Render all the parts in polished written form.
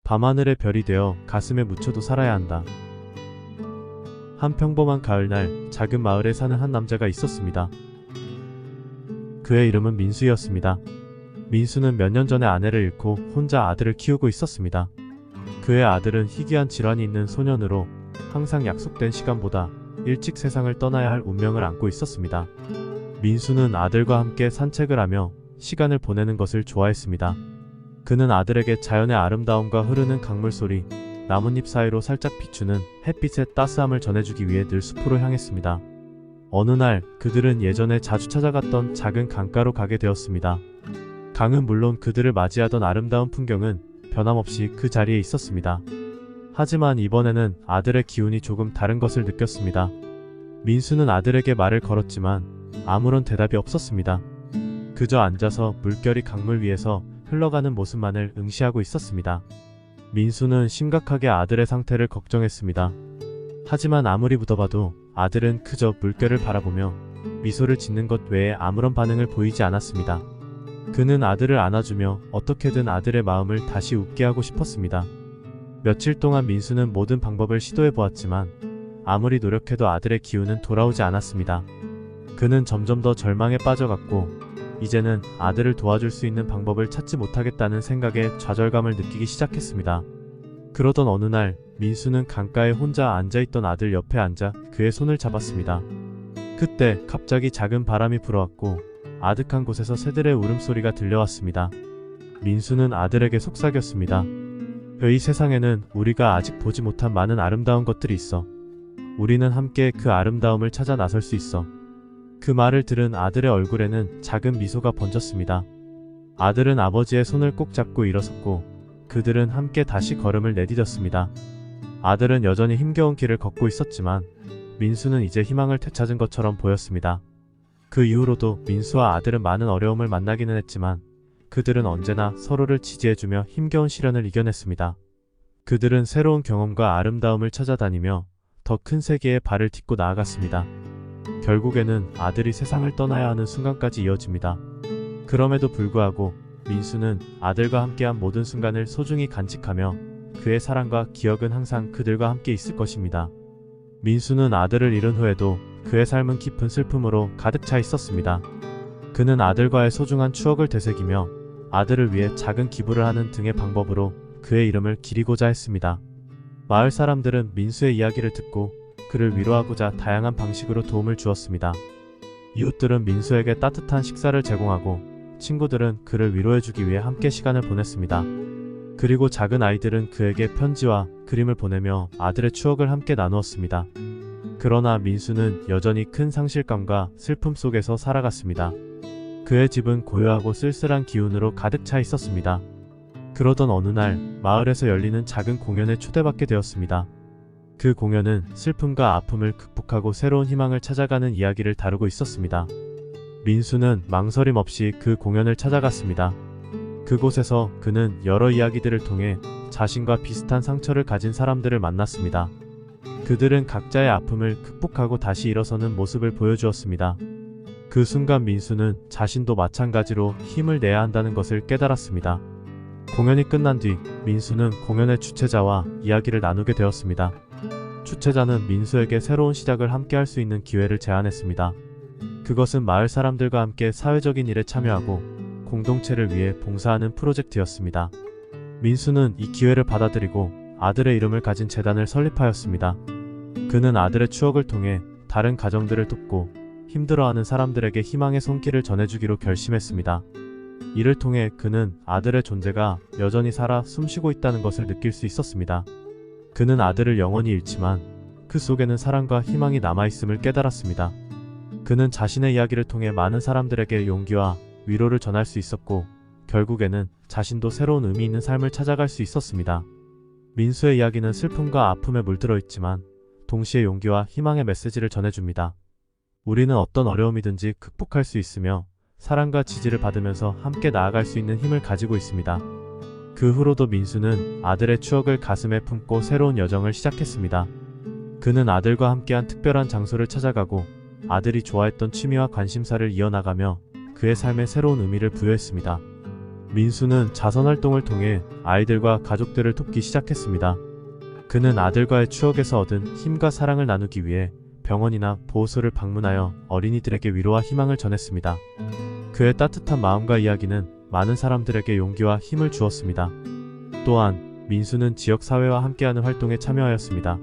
밤하늘의 별이 되어 가슴에 묻혀도 살아야 한다. 한 평범한 가을날 작은 마을에 사는 한 남자가 있었습니다. 그의 이름은 민수였습니다. 민수는 몇 년 전에 아내를 잃고 혼자 아들을 키우고 있었습니다. 그의 아들은 희귀한 질환이 있는 소년으로 항상 약속된 시간보다 일찍 세상을 떠나야 할 운명을 안고 있었습니다. 민수는 아들과 함께 산책을 하며 시간을 보내는 것을 좋아했습니다. 그는 아들에게 자연의 아름다움과 흐르는 강물 소리, 나뭇잎 사이로 살짝 비추는 햇빛의 따스함을 전해주기 위해 늘 숲으로 향했습니다. 어느 날 그들은 예전에 자주 찾아갔던 작은 강가로 가게 되었습니다. 강은 물론 그들을 맞이하던 아름다운 풍경은 변함없이 그 자리에 있었습니다. 하지만 이번에는 아들의 기운이 조금 다른 것을 느꼈습니다. 민수는 아들에게 말을 걸었지만 아무런 대답이 없었습니다. 그저 앉아서 물결이 강물 위에서 흘러가는 모습만을 응시하고 있었습니다. 민수는 심각하게 아들의 상태를 걱정했습니다. 하지만 아무리 묻어봐도 아들은 그저 물결을 바라보며 미소를 짓는 것 외에 아무런 반응을 보이지 않았습니다. 그는 아들을 안아주며 어떻게든 아들의 마음을 다시 웃게 하고 싶었습니다. 며칠 동안 민수는 모든 방법을 시도해 보았지만 아무리 노력해도 아들의 기운은 돌아오지 않았습니다. 그는 점점 더 절망에 빠져갔고 이제는 아들을 도와줄 수 있는 방법을 찾지 못하겠다는 생각에 좌절감을 느끼기 시작했습니다. 그러던 어느 날 민수는 강가에 혼자 앉아있던 아들 옆에 앉아 그의 손을 잡았습니다. 그때 갑자기 작은 바람이 불어왔고 아득한 곳에서 새들의 울음소리가 들려왔습니다. 민수는 아들에게 속삭였습니다. 이 세상에는 우리가 아직 보지 못한 많은 아름다운 것들이 있어. 우리는 함께 그 아름다움을 찾아 나설 수 있어. 그 말을 들은 아들의 얼굴에는 작은 미소가 번졌습니다. 아들은 아버지의 손을 꼭 잡고 일어섰고 그들은 함께 다시 걸음을 내디뎠습니다. 아들은 여전히 힘겨운 길을 걷고 있었지만 민수는 이제 희망을 되찾은 것처럼 보였습니다. 그 이후로도 민수와 아들은 많은 어려움을 만나기는 했지만 그들은 언제나 서로를 지지해주며 힘겨운 시련을 이겨냈습니다. 그들은 새로운 경험과 아름다움을 찾아다니며 더 큰 세계에 발을 딛고 나아갔습니다. 결국에는 아들이 세상을 떠나야 하는 순간까지 이어집니다. 그럼에도 불구하고 민수는 아들과 함께한 모든 순간을 소중히 간직하며 그의 사랑과 기억은 항상 그들과 함께 있을 것입니다. 민수는 아들을 잃은 후에도 그의 삶은 깊은 슬픔으로 가득 차 있었습니다. 그는 아들과의 소중한 추억을 되새기며 아들을 위해 작은 기부를 하는 등의 방법으로 그의 이름을 기리고자 했습니다. 마을 사람들은 민수의 이야기를 듣고 그를 위로하고자 다양한 방식으로 도움을 주었습니다. 이웃들은 민수에게 따뜻한 식사를 제공하고 친구들은 그를 위로해주기 위해 함께 시간을 보냈습니다. 그리고 작은 아이들은 그에게 편지와 그림을 보내며 아들의 추억을 함께 나누었습니다. 그러나 민수는 여전히 큰 상실감과 슬픔 속에서 살아갔습니다. 그의 집은 고요하고 쓸쓸한 기운으로 가득 차 있었습니다. 그러던 어느 날 마을에서 열리는 작은 공연에 초대받게 되었습니다. 그 공연은 슬픔과 아픔을 극복하고 새로운 희망을 찾아가는 이야기를 다루고 있었습니다. 민수는 망설임 없이 그 공연을 찾아갔습니다. 그곳에서 그는 여러 이야기들을 통해 자신과 비슷한 상처를 가진 사람들을 만났습니다. 그들은 각자의 아픔을 극복하고 다시 일어서는 모습을 보여주었습니다. 그 순간 민수는 자신도 마찬가지로 힘을 내야 한다는 것을 깨달았습니다. 공연이 끝난 뒤 민수는 공연의 주최자와 이야기를 나누게 되었습니다. 주최자는 민수에게 새로운 시작을 함께 할 수 있는 기회를 제안했습니다. 그것은 마을 사람들과 함께 사회적인 일에 참여하고 공동체를 위해 봉사하는 프로젝트였습니다. 민수는 이 기회를 받아들이고 아들의 이름을 가진 재단을 설립하였습니다. 그는 아들의 추억을 통해 다른 가정들을 돕고 힘들어하는 사람들에게 희망의 손길을 전해주기로 결심했습니다. 이를 통해 그는 아들의 존재가 여전히 살아 숨쉬고 있다는 것을 느낄 수 있었습니다. 그는 아들을 영원히 잃지만 그 속에는 사랑과 희망이 남아있음을 깨달았습니다. 그는 자신의 이야기를 통해 많은 사람들에게 용기와 위로를 전할 수 있었고 결국에는 자신도 새로운 의미 있는 삶을 찾아갈 수 있었습니다. 민수의 이야기는 슬픔과 아픔에 물들어 있지만 동시에 용기와 희망의 메시지를 전해줍니다. 우리는 어떤 어려움이든지 극복할 수 있으며 사랑과 지지를 받으면서 함께 나아갈 수 있는 힘을 가지고 있습니다. 그 후로도 민수는 아들의 추억을 가슴에 품고 새로운 여정을 시작했습니다. 그는 아들과 함께한 특별한 장소를 찾아가고 아들이 좋아했던 취미와 관심사를 이어나가며 그의 삶에 새로운 의미를 부여했습니다. 민수는 자선활동을 통해 아이들과 가족들을 돕기 시작했습니다. 그는 아들과의 추억에서 얻은 힘과 사랑을 나누기 위해 병원이나 보호소를 방문하여 어린이들에게 위로와 희망을 전했습니다. 그의 따뜻한 마음과 이야기는 많은 사람들에게 용기와 힘을 주었습니다. 또한 민수는 지역사회와 함께하는 활동에 참여하였습니다.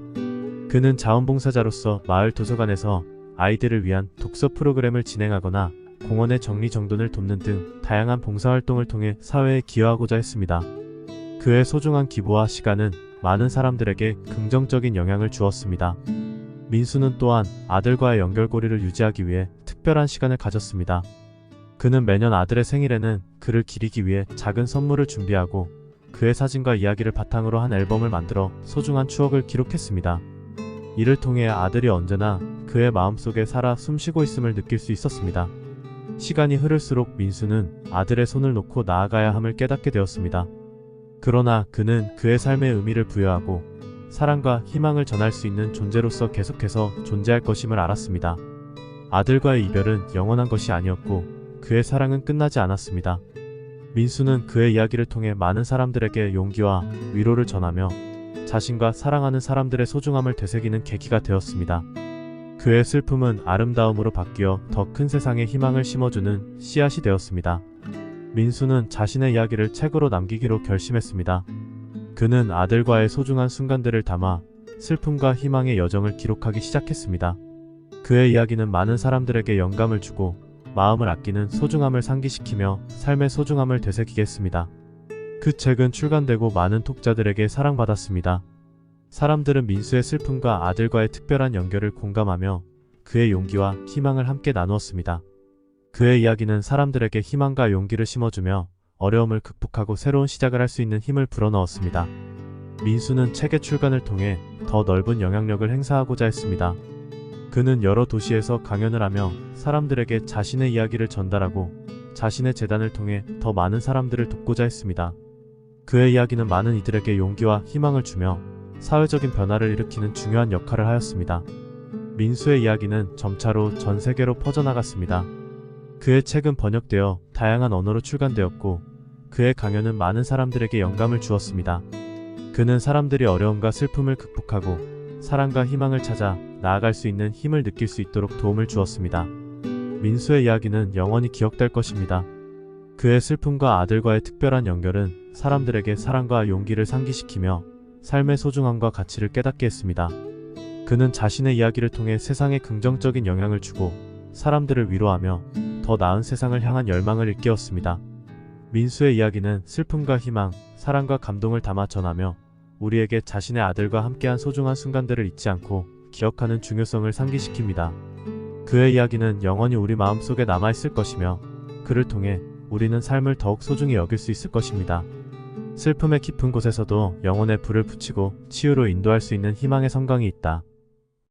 그는 자원봉사자로서 마을 도서관에서 아이들을 위한 독서 프로그램을 진행하거나 공원의 정리정돈을 돕는 등 다양한 봉사활동을 통해 사회에 기여하고자 했습니다. 그의 소중한 기부와 시간은 많은 사람들에게 긍정적인 영향을 주었습니다. 민수는 또한 아들과의 연결고리를 유지하기 위해 특별한 시간을 가졌습니다. 그는 매년 아들의 생일에는 그를 기리기 위해 작은 선물을 준비하고 그의 사진과 이야기를 바탕으로 한 앨범을 만들어 소중한 추억을 기록했습니다. 이를 통해 아들이 언제나 그의 마음속에 살아 숨쉬고 있음을 느낄 수 있었습니다. 시간이 흐를수록 민수는 아들의 손을 놓고 나아가야 함을 깨닫게 되었습니다. 그러나 그는 그의 삶에 의미를 부여하고 사랑과 희망을 전할 수 있는 존재로서 계속해서 존재할 것임을 알았습니다. 아들과의 이별은 영원한 것이 아니었고 그의 사랑은 끝나지 않았습니다. 민수는 그의 이야기를 통해 많은 사람들에게 용기와 위로를 전하며 자신과 사랑하는 사람들의 소중함을 되새기는 계기가 되었습니다. 그의 슬픔은 아름다움으로 바뀌어 더 큰 세상에 희망을 심어주는 씨앗이 되었습니다. 민수는 자신의 이야기를 책으로 남기기로 결심했습니다. 그는 아들과의 소중한 순간들을 담아 슬픔과 희망의 여정을 기록하기 시작했습니다. 그의 이야기는 많은 사람들에게 영감을 주고 마음을 아끼는 소중함을 상기시키며 삶의 소중함을 되새기게 했습니다. 그 책은 출간되고 많은 독자들에게 사랑받았습니다. 사람들은 민수의 슬픔과 아들과의 특별한 연결을 공감하며 그의 용기와 희망을 함께 나누었습니다. 그의 이야기는 사람들에게 희망과 용기를 심어주며 어려움을 극복하고 새로운 시작을 할 수 있는 힘을 불어넣었습니다. 민수는 책의 출간을 통해 더 넓은 영향력을 행사하고자 했습니다. 그는 여러 도시에서 강연을 하며 사람들에게 자신의 이야기를 전달하고 자신의 재단을 통해 더 많은 사람들을 돕고자 했습니다. 그의 이야기는 많은 이들에게 용기와 희망을 주며 사회적인 변화를 일으키는 중요한 역할을 하였습니다. 민수의 이야기는 점차로 전 세계로 퍼져나갔습니다. 그의 책은 번역되어 다양한 언어로 출간되었고 그의 강연은 많은 사람들에게 영감을 주었습니다. 그는 사람들이 어려움과 슬픔을 극복하고 사랑과 희망을 찾아 나아갈 수 있는 힘을 느낄 수 있도록 도움을 주었습니다. 민수의 이야기는 영원히 기억될 것입니다. 그의 슬픔과 아들과의 특별한 연결은 사람들에게 사랑과 용기를 상기시키며 삶의 소중함과 가치를 깨닫게 했습니다. 그는 자신의 이야기를 통해 세상에 긍정적인 영향을 주고 사람들을 위로하며 더 나은 세상을 향한 열망을 일깨웠습니다. 민수의 이야기는 슬픔과 희망, 사랑과 감동을 담아 전하며 우리에게 자신의 아들과 함께한 소중한 순간들을 잊지 않고 기억하는 중요성을 상기시킵니다. 그의 이야기는 영원히 우리 마음속에 남아있을 것이며 그를 통해 우리는 삶을 더욱 소중히 여길 수 있을 것입니다. 슬픔의 깊은 곳에서도 영혼의 불을 붙이고 치유로 인도할 수 있는 희망의 섬광이 있다.